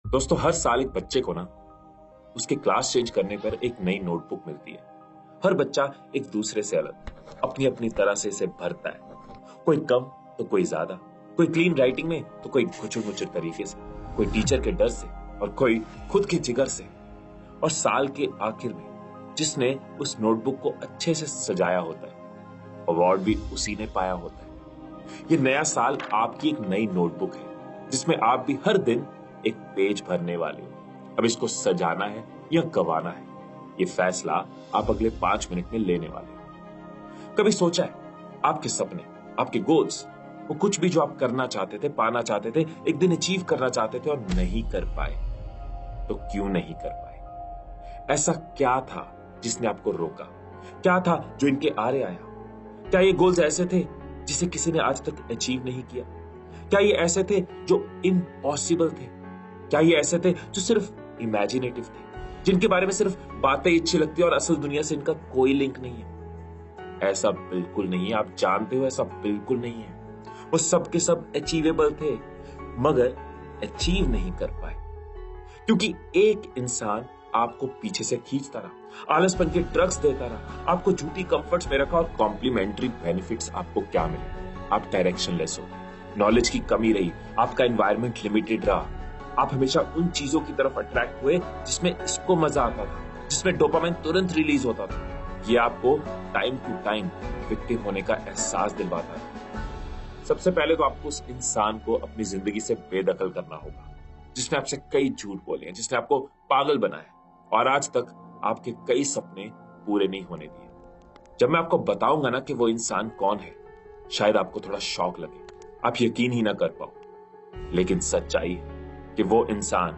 दोस्तों, हर साल एक बच्चे को ना उसके क्लास चेंज करने पर एक नई नोटबुक मिलती है। हर बच्चा एक दूसरे से अलग अपनी अपनी तरह से इसे भरता है। कोई कम तो कोई ज्यादा, कोई क्लीन राइटिंग में तो कोई घुचुर मुचुर तरीके से, कोई टीचर के डर से और कोई खुद के जिगर से। और साल के आखिर में जिसने उस नोटबुक को अच्छे से सजाया होता है, अवार्ड भी उसी ने पाया होता है। ये नया साल आपकी एक नई नोटबुक है जिसमें आप भी हर दिन एक पेज भरने वाले हो। अब इसको सजाना है या गंवाना है, ये फैसला आप अगले 5 मिनट में लेने वाले हो। कभी सोचा है आपके सपने, आपके गोल्स, वो कुछ भी जो आप करना चाहते थे, पाना चाहते थे, एक दिन अचीव करना चाहते थे और नहीं कर पाए, तो क्यों नहीं कर पाए? ऐसा क्या था जिसने आपको रोका? क्या था जो इनके आरे आया? क्या ये गोल्स ऐसे थे जिसे किसी ने आज तक अचीव नहीं किया? क्या ये ऐसे थे जो इम्पॉसिबल थे? क्या ये ऐसे थे जो सिर्फ इमेजिनेटिव थे, जिनके बारे में सिर्फ बातें अच्छी लगती है और असल दुनिया से इनका कोई लिंक नहीं है? ऐसा बिल्कुल नहीं है, आप जानते हो ऐसा बिल्कुल नहीं है। वो सब के सब अचीवेबल थे, मगर अचीव नहीं कर पाए क्योंकि एक इंसान आपको पीछे से खींचता रहा, आलसपन के ड्रग्स देता रहा, आपको झूठी कंफर्ट्स में रखा और कॉम्प्लीमेंट्री बेनिफिट्स आपको क्या मिले? आप डायरेक्शनलेस हो, नॉलेज की कमी रही, आपका एनवायरनमेंट लिमिटेड रहा। आप हमेशा उन चीजों की तरफ अट्रैक्ट हुए जिसमें इसको मजा आता था, जिसमें डोपामाइन तुरंत रिलीज होता था। ये आपको टाइम टू टाइम विक्टिम होने का एहसास दिलवाता है। सबसे पहले तो आपको उस इंसान को अपनी जिंदगी से बेदखल करना होगा जिसने आपसे कई झूठ बोले हैं, जिसने आपको पागल बनाया और आज तक आपके कई सपने पूरे नहीं होने दिए। जब मैं आपको बताऊंगा ना कि वो इंसान कौन है, शायद आपको थोड़ा शॉक लगे, आप यकीन ही ना कर पाओ, लेकिन सच्चाई है कि वो इंसान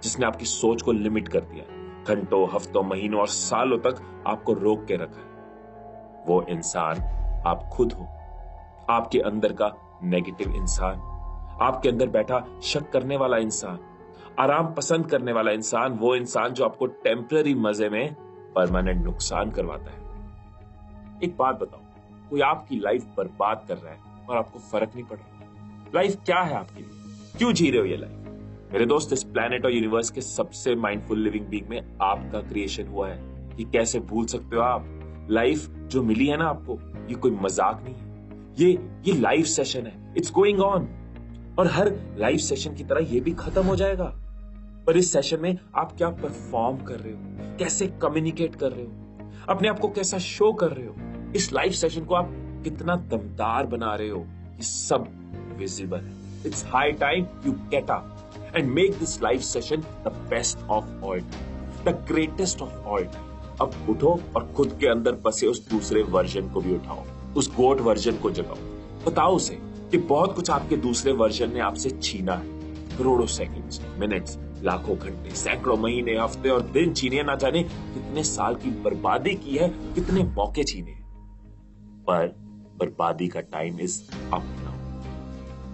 जिसने आपकी सोच को लिमिट कर दिया, घंटों, हफ्तों, महीनों और सालों तक आपको रोक के रखा है, वो इंसान आप खुद हो। आपके अंदर का नेगेटिव इंसान, आपके अंदर बैठा शक करने वाला इंसान, आराम पसंद करने वाला इंसान, वो इंसान जो आपको टेम्पररी मजे में परमानेंट नुकसान करवाता है। एक बात बताओ, कोई आपकी लाइफ बर्बाद कर रहा है और आपको फर्क नहीं पड़ रहा? लाइफ क्या है आपके लिए? क्यों जी रहे हो ये लाइफ? मेरे दोस्त, इस प्लेनेट और यूनिवर्स के सबसे माइंडफुल लिविंग बीइंग में आपका क्रिएशन हुआ है। ये कैसे भूल सकते हो आप? लाइफ जो मिली है ना आपको, ये कोई मजाक नहीं है, ये लाइव सेशन है, इट्स गोइंग ऑन। और हर लाइव सेशन की तरह ये भी खत्म हो जाएगा। पर इस सेशन में आप क्या परफॉर्म कर रहे हो, कैसे कम्युनिकेट कर रहे हो, अपने आप को कैसा शो कर रहे हो, इस लाइव सेशन को आप कितना दमदार बना रहे हो, ये सब विजिबल है। It's high time you get up and make this live session the best of all time, the greatest of all time. अब उठो और खुद के अंदर बसे उस दूसरे वर्जन को भी उठाओ, उस गोट वर्जन को जगाओ। बताओ उसे कि बहुत कुछ आपके दूसरे वर्जन ने आपसे छीना है। करोड़ों सेकंड्स, मिनट्स, लाखों घंटे, सैकड़ों महीने, हफ्ते और दिन छीने, ना जाने कितने साल की बर्बादी की है, कितने मौके छीने। पर बर्बादी का time is up now.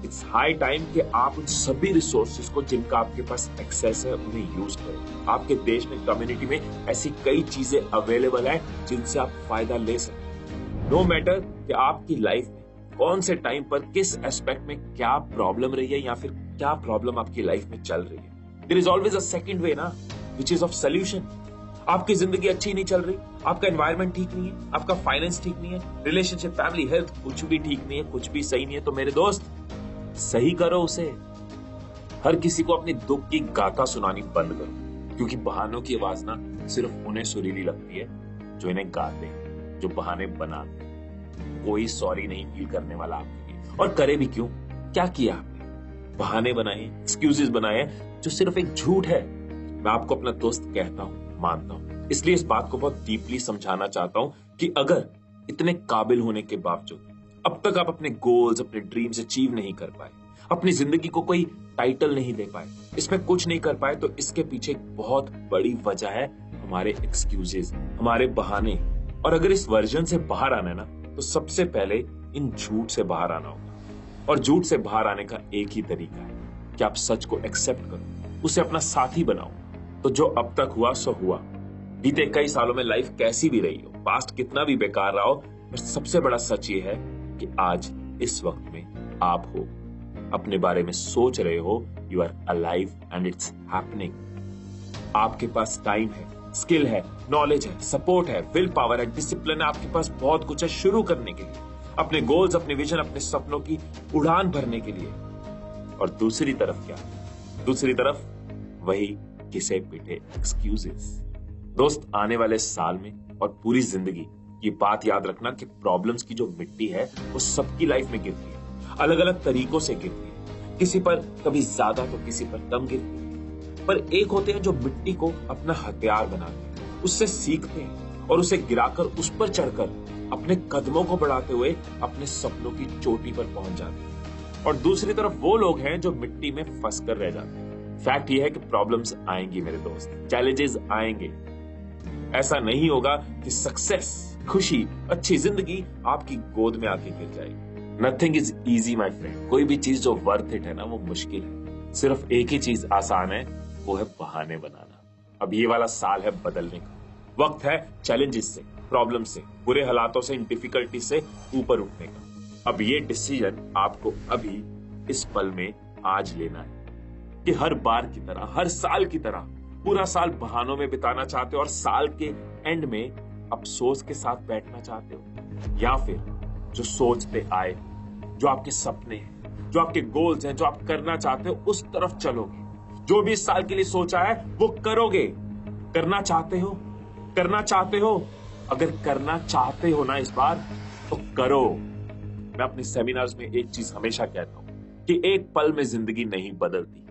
It's high time कि आप उन सभी रिसोर्सेज को जिनका आपके पास एक्सेस है उन्हें यूज करें। आपके देश में, कम्युनिटी में ऐसी कई चीजें अवेलेबल है जिनसे आप फायदा ले सकते हैं। नो मैटर कि आपकी लाइफ में कौन से टाइम पर किस एस्पेक्ट में क्या प्रॉब्लम रही है या फिर क्या प्रॉब्लम आपकी लाइफ में चल रही है, there is always a second way ना, व्हिच इज ऑफ सॉल्यूशन। आपकी जिंदगी अच्छी नहीं चल रही, आपका एनवायरनमेंट ठीक नहीं है, आपका फाइनेंस ठीक नहीं है, रिलेशनशिप, फैमिली, हेल्थ कुछ भी ठीक नहीं है, कुछ भी सही नहीं है, तो मेरे दोस्त सही करो उसे। हर किसी को अपने दुख की गाथा सुनानी बंद करो, क्योंकि बहानों की आवाज ना सिर्फ उन्हें सुरीली लगती है जो इन्हें गाते हैं, जो बहाने बनाते हैं। कोई सॉरी नहीं फील करने वाला आपके लिए, और करे भी क्यों? क्या किया आपने? बहाने बनाए, एक्सक्यूजेस बनाए जो सिर्फ एक झूठ है। मैं आपको अपना दोस्त कहता हूं, मानता हूं, इसलिए इस बात को बहुत डीपली समझाना चाहता हूं कि अगर इतने काबिल होने के बावजूद अब तक आप अपने गोल्स, अपने ड्रीम्स अचीव नहीं कर पाए, अपनी जिंदगी को कोई टाइटल नहीं दे पाए, इसमें कुछ नहीं कर पाए, तो इसके पीछे एक बहुत बड़ी वजह है हमारे एक्सक्यूजेस, हमारे बहाने। और अगर इस वर्जन से बाहर आना है ना, तो सबसे पहले इन झूठ से बाहर आना होगा। और झूठ से बाहर आने का एक ही तरीका है कि आप सच को एक्सेप्ट करो, उसे अपना साथी बनाओ। तो जो अब तक हुआ सो हुआ। बीते कई सालों में लाइफ कैसी भी रही हो, पास्ट कितना भी बेकार रहा हो, पर सबसे बड़ा सच ये है कि आज इस वक्त में आप हो, अपने बारे में सोच रहे हो, you are alive and it's happening. आपके पास टाइम है, स्किल है, नॉलेज है, सपोर्ट है, विल पावर है, डिसिप्लिन है, आपके पास बहुत कुछ है शुरू करने के लिए, अपने गोल्स, अपने विजन, अपने सपनों की उड़ान भरने के लिए। और दूसरी तरफ क्या? दूसरी तरफ वही घिसे पिटे एक्सक्यूजेस। दोस्त, आने वाले साल में और पूरी जिंदगी ये बात याद रखना कि प्रॉब्लम्स की जो मिट्टी है वो सबकी लाइफ में गिरती है, अलग अलग तरीकों से गिरती है, किसी पर कभी ज्यादा तो किसी पर कम गिरती है। पर एक होते हैं जो मिट्टी को अपना हथियार बनाते हैं, उससे सीखते हैं और उसे गिराकर उस पर चढ़कर अपने कदमों को बढ़ाते हुए अपने सपनों की चोटी पर पहुंच जाते हैं। और दूसरी तरफ वो लोग हैं जो मिट्टी में फंस कर रह जाते हैं। फैक्ट ये है कि प्रॉब्लम्स आएंगी मेरे दोस्त, चैलेंजेस आएंगे। ऐसा नहीं होगा कि सक्सेस, खुशी, अच्छी जिंदगी आपकी गोद में आके गिर जाएगी। Nothing is easy my friend. कोई भी चीज जो वर्थ इट है ना, वो मुश्किल है। सिर्फ एक ही चीज आसान है, वो है बहाने बनाना। अब ये वाला साल है बदलने का, वक्त है चैलेंजेस से, प्रॉब्लम से, बुरे हालातों से, इन डिफिकल्टी से ऊपर उठने का। अब ये डिसीजन आपको अभी इस पल में आज लेना है कि हर बार की तरह, हर साल की तरह पूरा साल बहानों में बिताना चाहते हो और साल के एंड में अफसोस के साथ बैठना चाहते हो, या फिर जो सोचते आए, जो आपके सपने हैं, जो आपके गोल्स हैं, जो आप करना चाहते हो, उस तरफ चलोगे। जो भी इस साल के लिए सोचा है वो करोगे। करना चाहते हो, करना चाहते हो। अगर करना चाहते हो ना इस बार, तो करो। मैं अपने सेमिनार्स में एक चीज हमेशा कहता हूं कि एक पल में जिंदगी नहीं बदलती।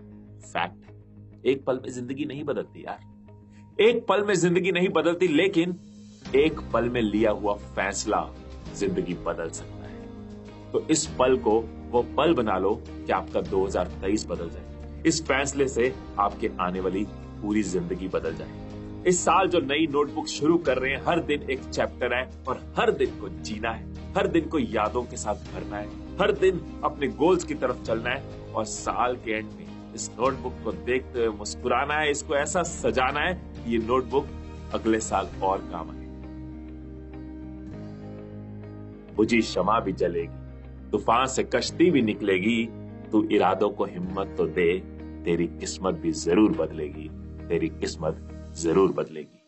फैक्ट, एक पल में जिंदगी नहीं बदलती यार। एक पल में जिंदगी नहीं बदलती, लेकिन एक पल में लिया हुआ फैसला जिंदगी बदल सकता है। तो इस पल को वो पल बना लो कि आपका 2023 बदल जाए। इस फैसले से आपके आने वाली पूरी जिंदगी बदल जाए। इस साल जो नई नोटबुक शुरू कर रहे हैं, हर दिन एक चैप्टर है और हर दिन को जीना है, हर दिन को यादों के साथ भरना है, हर दिन अपने गोल्स की तरफ चलना है और साल के एंड में इस नोटबुक को देखते हुए मुस्कुराना है, इसको ऐसा सजाना है कि ये नोटबुक अगले साल और काम आए। बुझी शमा भी जलेगी, तूफान से कश्ती भी निकलेगी, तू इरादों को हिम्मत तो दे, तेरी किस्मत भी जरूर बदलेगी, तेरी किस्मत जरूर बदलेगी।